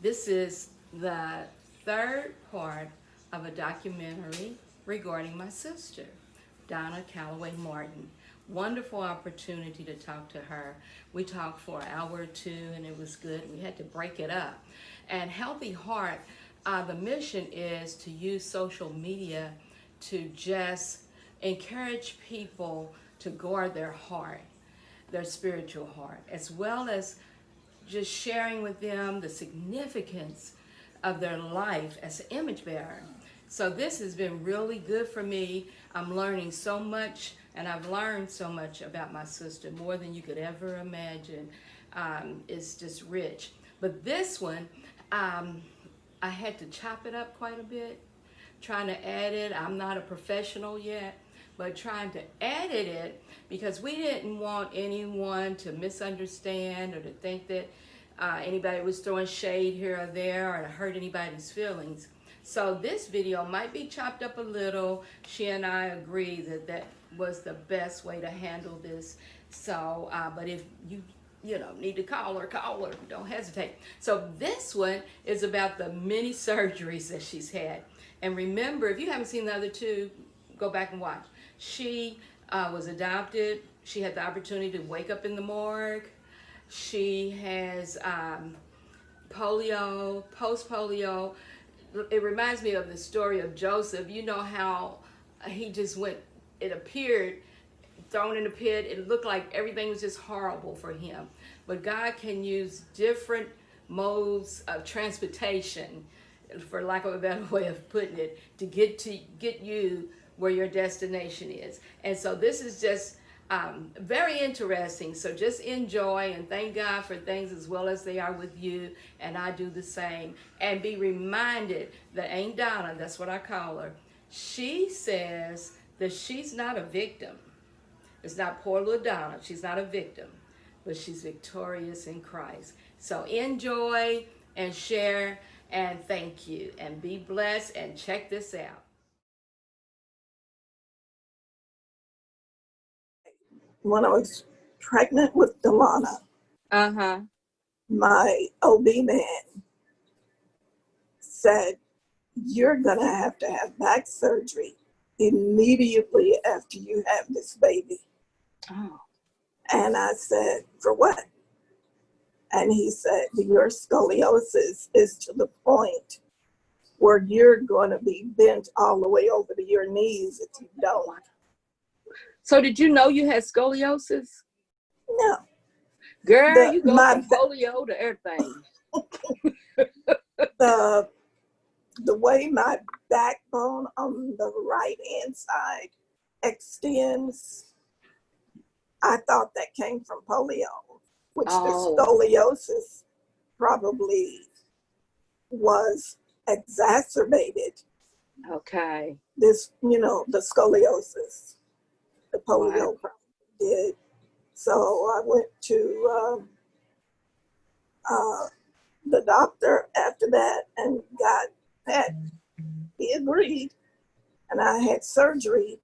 This is the third part of a documentary regarding my sister, Donna Calloway Martin. Wonderful opportunity to talk to her. We talked for an hour or two and it was good. We had to break it up. And Healthy Heart, the mission is to use social media to just encourage people to guard their heart, their spiritual heart, as well as just sharing with them the significance of their life as an image bearer. So this has been really good for me. I'm learning so much, and I've learned so much about my sister, more than you could ever imagine. It's just rich. But this one, I had to chop it up quite a bit, trying to edit. I'm not a professional yet, but trying to edit it because we didn't want anyone to misunderstand or to think that anybody was throwing shade here or there or to hurt anybody's feelings. So this video might be chopped up a little. She and I agree that that was the best way to handle this. So, but if you know, need to call her, don't hesitate. So this one is about the many surgeries that she's had. And remember, if you haven't seen the other two, go back and watch. She was adopted. She had the opportunity to wake up in the morgue. She has polio, post-polio. It reminds me of the story of Joseph. You know how he just went, it appeared thrown in a pit. It looked like everything was just horrible for him. But God can use different modes of transportation, for lack of a better way of putting it, to get you where your destination is. And so this is just very interesting. So just enjoy and thank God for things as well as they are with you. And I do the same. And be reminded that Aunt Donna, that's what I call her, she says that she's not a victim. It's not poor little Donna. She's not a victim, but she's victorious in Christ. So enjoy and share and thank you and be blessed and check this out. When I was pregnant with Delana, Uh-huh. my OB man said, "You're going to have back surgery immediately after you have this baby." Oh. And I said, "For what?" And he said, "Your scoliosis is to the point where you're going to be bent all the way over to your knees if you don't." So did you know you had scoliosis? No. Girl, The, you go my, from polio to everything. the, the way my backbone on the right hand side extends, I thought that came from polio, which the scoliosis probably was exacerbated. Okay. This, the scoliosis, the polio Wow. probably did. So I went to the doctor after that and got that. He agreed, and I had surgery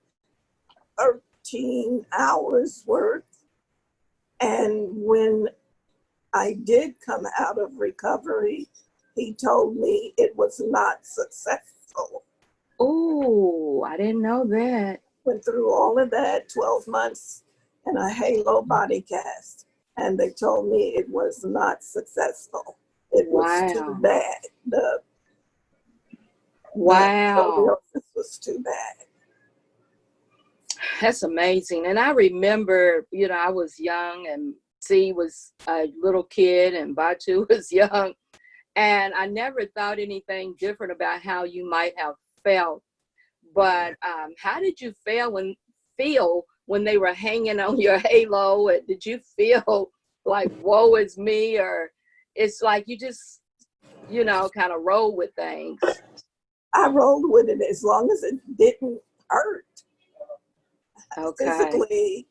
13 hours worth. And when I did come out of recovery, he told me it was not successful. Oh, I didn't know that. Went through all of that, 12 months and a halo body cast, and they told me it was not successful. It was too bad. The scoliosis was too bad. That's amazing. And I remember, you know, I was young and C was a little kid and Batu was young. And I never thought anything different about how you might have felt. But how did you feel when they were hanging on your halo? Did you feel like, woe is me? Or it's like you just, you know, kind of roll with things? I rolled with it as long as it didn't hurt. Okay. Physically,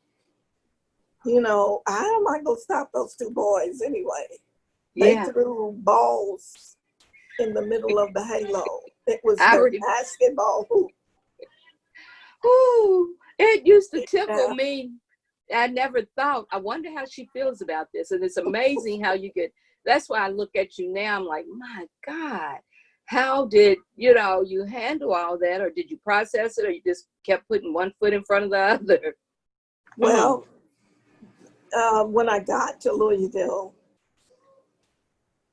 how am I going to stop those two boys anyway? Yeah. They threw balls in the middle of the halo. It was their basketball hoop. Ooh, it used to tickle me. I never thought. I wonder how she feels about this. And it's amazing how you could that's why I look at you now. I'm like, my God, how did, you handle all that? Or did you process it? Or you just kept putting one foot in front of the other? Well, when I got to Louisville,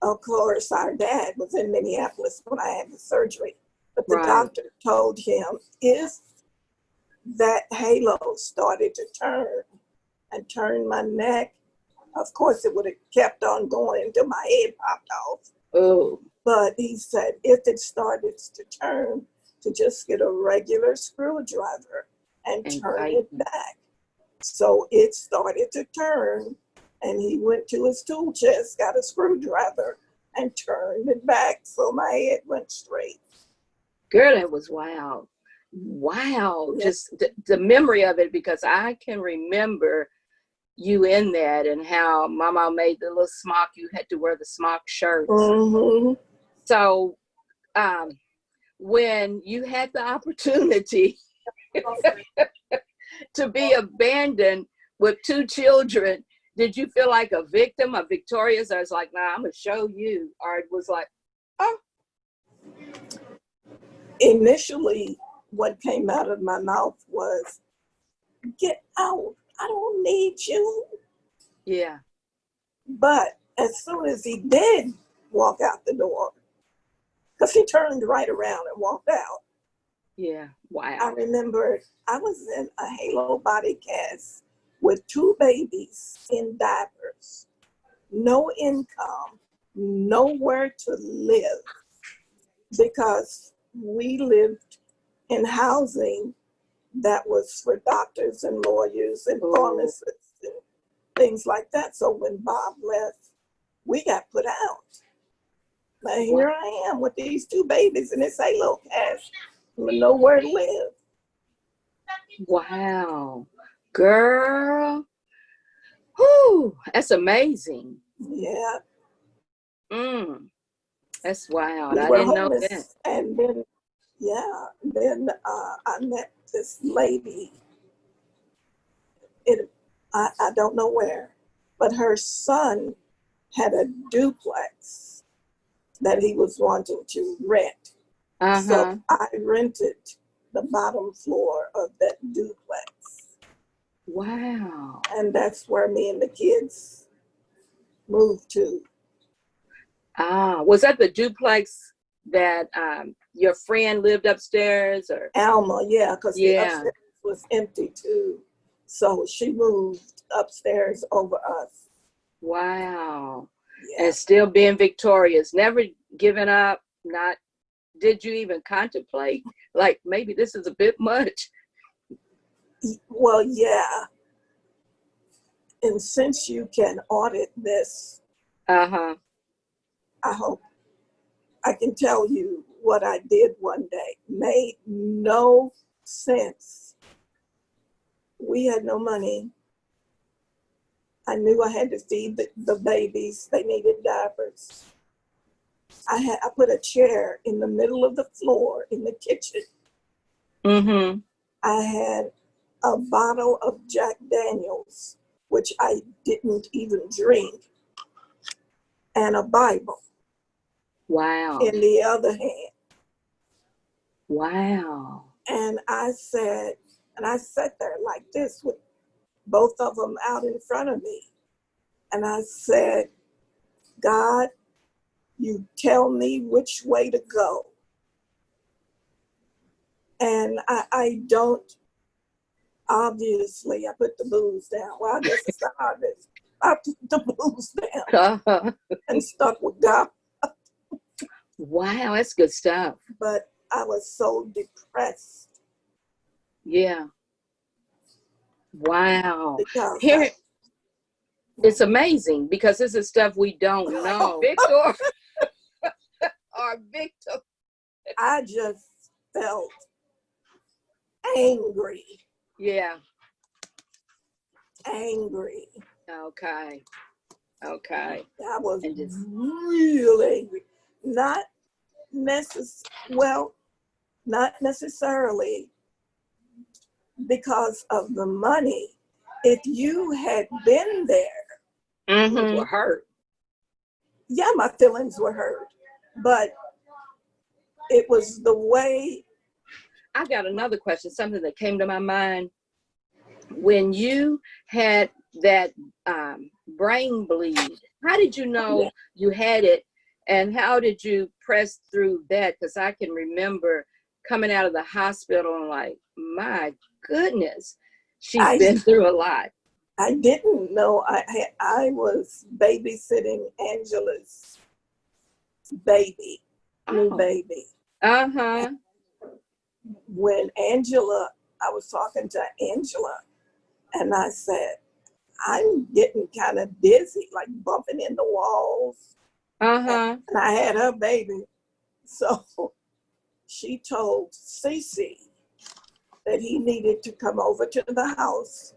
of course, our dad was in Minneapolis when I had the surgery. But the Right. doctor told him if that halo started to turn my neck, of course it would have kept on going until my head popped off. Oh, But he said if it started to turn, to just get a regular screwdriver and And turn tighten. it back. So it started to turn, and he went to his tool chest, got a screwdriver, and turned it back so my head went straight. girl, that was wild. Wow. Yeah. Just the memory of it, because I can remember you in that and how Mama made the little smock. You had to wear the smock shirts. Mm-hmm. So when you had the opportunity to be abandoned with 2 children, did you feel like a victim, a victorious? I was like, nah, I'm gonna show you. Or it was like, oh. Initially, what came out of my mouth was, "Get out, I don't need you." Yeah. But as soon as he did walk out the door, because he turned right around and walked out, Yeah. I Wow. remember I was in a halo body cast with 2 babies in diapers, no income, nowhere to live, because we lived in housing that was for doctors and lawyers and Oh. pharmacists and things like that. So when Bob left, we got put out. Now here I am with these 2 babies in this halo cast with nowhere to live. Wow. Girl. Whew, that's amazing. Yeah, That's wild. we I were didn't know that. homeless, and then I met this lady. I don't know where, but her son had a duplex that he was wanting to rent. Uh-huh. So I rented the bottom floor of that duplex, Wow. and that's where me and the kids moved to. Was that the duplex that your friend lived upstairs, or? Alma, yeah, because the Yeah. upstairs was empty too. So she moved upstairs over us. Wow. Yeah. And still being victorious, never giving up. Not, did you even contemplate like maybe this is a bit much? Well, yeah. And since you can audit this, Uh-huh. I hope I can tell you what I did one day. Made no sense. We had no money. I knew I had to feed the babies. They needed diapers. I put a chair in the middle of the floor in the kitchen. Mm-hmm. I had a bottle of Jack Daniels, which I didn't even drink, and a Bible Wow. in the other hand. Wow. And I sat there like this with both of them out in front of me. And I said, God, you tell me which way to go. And I don't, obviously, I put the booze down. Well, I guess it's the obvious. I put the booze down Uh-huh. and stuck with God. Wow, that's good stuff. But I was so depressed. Yeah. Wow. Because Here, it's amazing because this is stuff we don't know. Victor or victim. I just felt angry. Yeah. Angry. Okay. Okay. I was And just, real angry. Not necessarily because of the money. If you had been there, you were hurt. yeah, my feelings were hurt, but it was the way. I got another question, something that came to my mind. When you had that brain bleed, how did you know you had it, and how did you press through that? Because I can remember coming out of the hospital and like, my goodness, she's I been through a lot. I didn't know I was babysitting Angela's baby, new Oh, baby. uh-huh. When I was talking to Angela, and I said, I'm getting kind of dizzy, like bumping in the walls. Uh-huh. And I had her baby. So she told Cece that he needed to come over to the house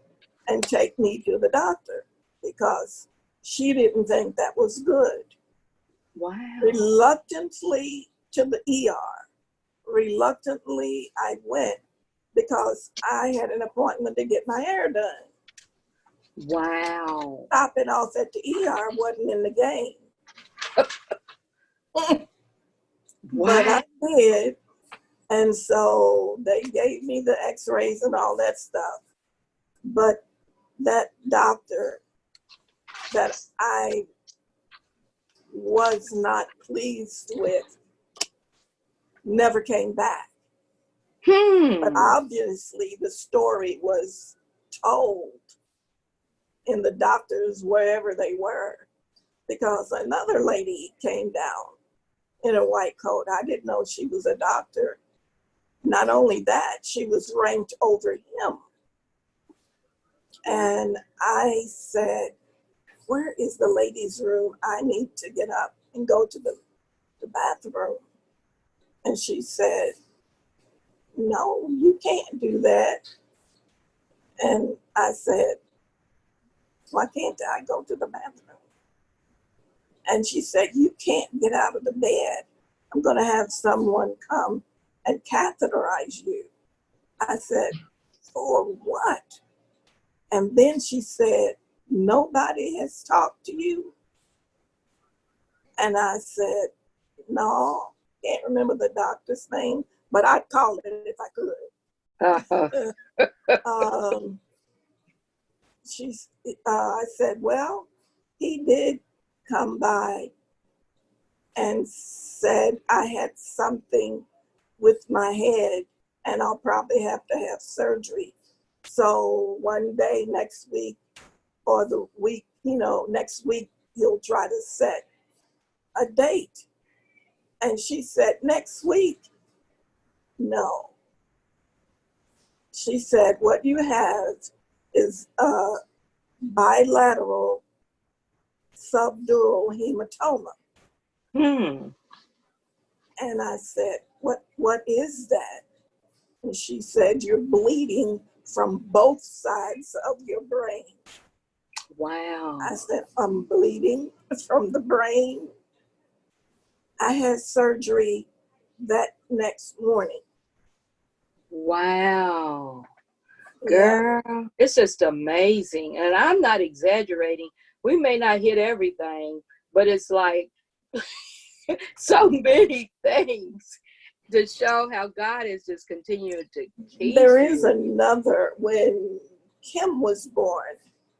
and take me to the doctor because she didn't think that was good. Wow. Reluctantly to the ER. Reluctantly, I went because I had an appointment to get my hair done. Wow. Stopping off at the ER wasn't in the game. But Wow. I did. And so they gave me the x-rays and all that stuff. But that doctor that I was not pleased with never came back. But obviously the story was told in the doctors wherever they were, because another lady came down in a white coat. I didn't know she was a doctor. Not only that, she was ranked over him. And I said, where is the ladies' room? I need to get up and go to the bathroom. And she said, no, you can't do that. And I said, why can't I go to the bathroom? And she said, you can't get out of the bed. I'm going to have someone come and catheterize you. I said, for what? And then she said, nobody has talked to you? And I said, no, can't remember the doctor's name, but I'd call it if I could. Uh-huh. I said, well, he did come by and said I had something with my head and I'll probably have to have surgery. So one day next week or the week, next week, he'll try to set a date. And she said, next week? No. She said, what you have is a bilateral subdural hematoma. And I said, what is that? And she said, you're bleeding from both sides of your brain. Wow. I said, I'm bleeding from the brain. I had surgery that next morning. Wow. Yeah. Girl, it's just amazing. And I'm not exaggerating. We may not hit everything, but it's like so many things to show how God is just continuing to keep There you. is another. When Kim was born,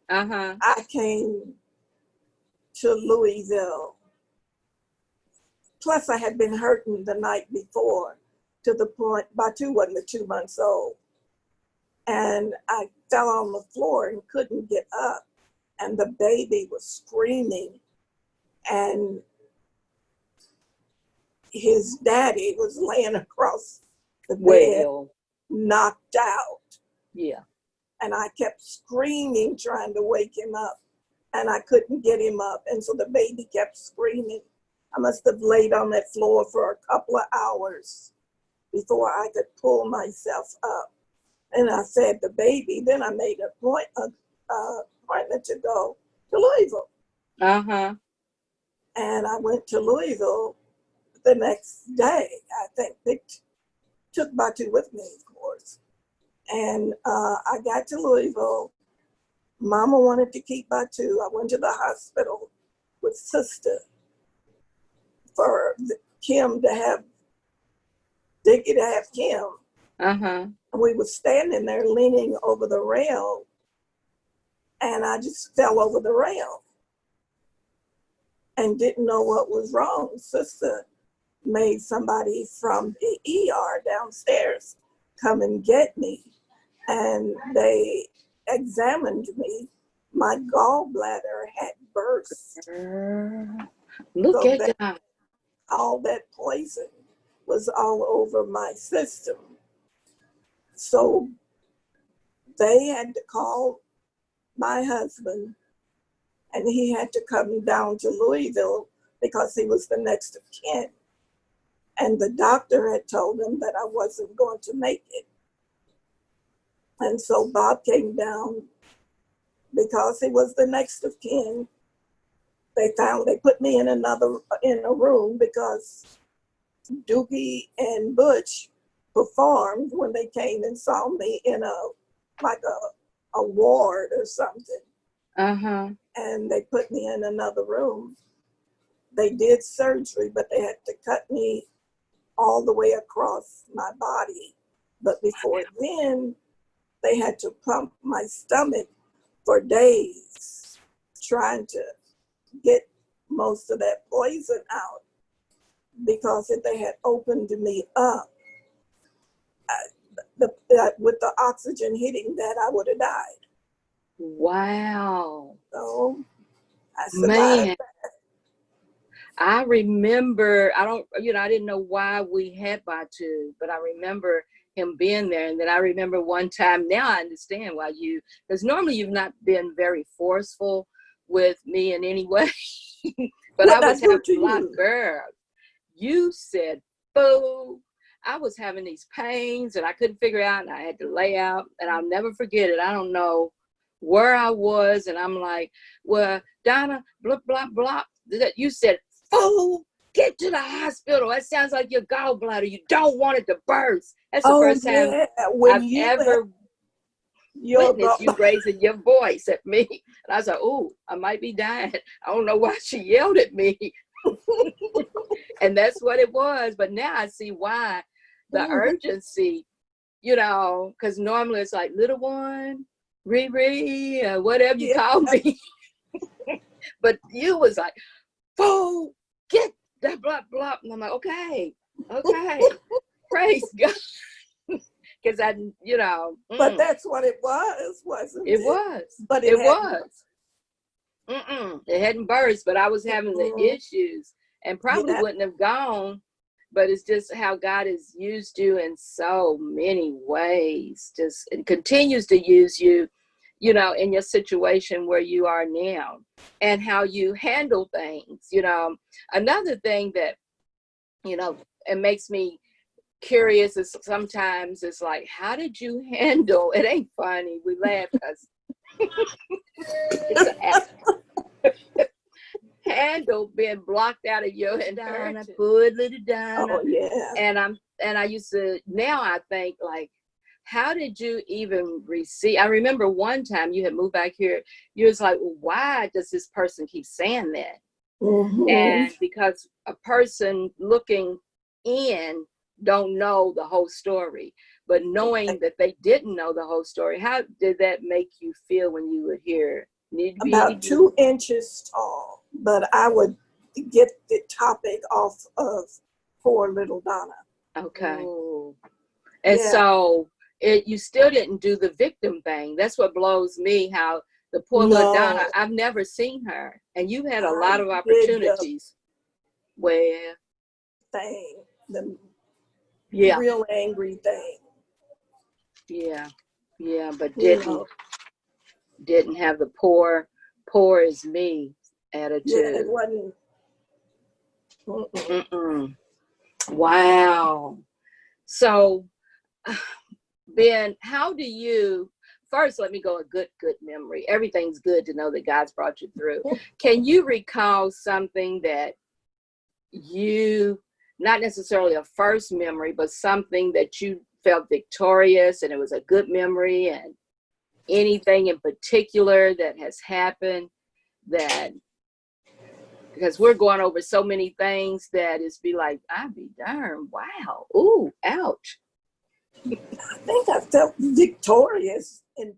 Uh-huh. I came to Louisville. Plus, I had been hurting the night before to the point, Batu wasn't 2 months old. And I fell on the floor and couldn't get up. And the baby was screaming. And his daddy was laying across the bed, Well, knocked out. yeah. And I kept screaming, trying to wake him up. And I couldn't get him up. And so the baby kept screaming. I must have laid on that floor for a couple of hours before I could pull myself up. And I fed the baby. Then I made an appointment to go to Louisville. Uh-huh. And I went to Louisville the next day. I think they took Batu with me, of course. And I got to Louisville. Mama wanted to keep Batu. I went to the hospital with sister. for Kim to have, Dickie to have Kim. Uh-huh. And we were standing there leaning over the rail, and I just fell over the rail and didn't know what was wrong. Sister made somebody from the ER downstairs come and get me, and they examined me. My gallbladder had burst. Look So at that God. all that poison was all over my system. So they had to call my husband, and he had to come down to Louisville because he was the next of kin. And the doctor had told him that I wasn't going to make it. And so Bob came down because he was the next of kin. They put me in a room because Dookie and Butch performed when they came and saw me in a ward or something. Uh-huh. And they put me in another room. They did surgery, but they had to cut me all the way across my body. But before then, they had to pump my stomach for days, trying to get most of that poison out, because if they had opened me up, with the oxygen hitting that, I would have died. Wow. So I Man, survived. I remember, I didn't know why we had Batu, but I remember him being there. And then I remember one time, now I understand why because normally you've not been very forceful with me in any way, but What I I was do having to a lot, you? girl. You said, boo. I was having these pains and I couldn't figure out, and I had to lay out, and I'll never forget it. I don't know where I was, and I'm like, well, Donna, blah, blah, blah. You said, fool, get to the hospital. That sounds like your gallbladder. You don't want it to burst. That's the Oh first time yeah, when I've you ever your witnessed you raising your voice at me. And I was like, oh, I might be dying. I don't know why she yelled at me. And that's what it was. But now I see why the urgency, because normally it's like, little one, Riri, whatever you call me. But you was like, fool, get that blah, blah. And I'm like, okay, praise God. Because But that's what it was, wasn't it? It was. But it was. It hadn't burst, but I was having the issues and probably wouldn't have gone. But it's just how God has used you in so many ways. It continues to use you, in your situation where you are now, and how you handle things. Another thing that, it makes me curious is sometimes it's like, how did you handle, it ain't funny, we laugh because it's an act. Handle being blocked out of your inheritance. Poor little Donna. Oh yeah. And I used to, now I think, like, how did you even receive? I remember one time you had moved back here, you was like, well, why does this person keep saying that? And because a person looking in don't know the whole story, but knowing that they didn't know the whole story, how did that make you feel when you would hear? About 2 inches tall, but I would get the topic off of poor little Donna. Okay. And so you still didn't do the victim thing. That's what blows me, how the poor little Donna, I've never seen her. And you had a lot of opportunities where the yeah, real angry thing. Yeah, but didn't have the poor is me attitude. Yeah, it wasn't. Wow. So, Ben, how do you, first, let me go a good memory. Everything's good to know that God's brought you through. Can you recall something that you, not necessarily a first memory, but something that you felt victorious and it was a good memory, and anything in particular that has happened that because we're going over so many things that it's be like, I'd be darn, wow, ooh, ouch. I think I felt victorious in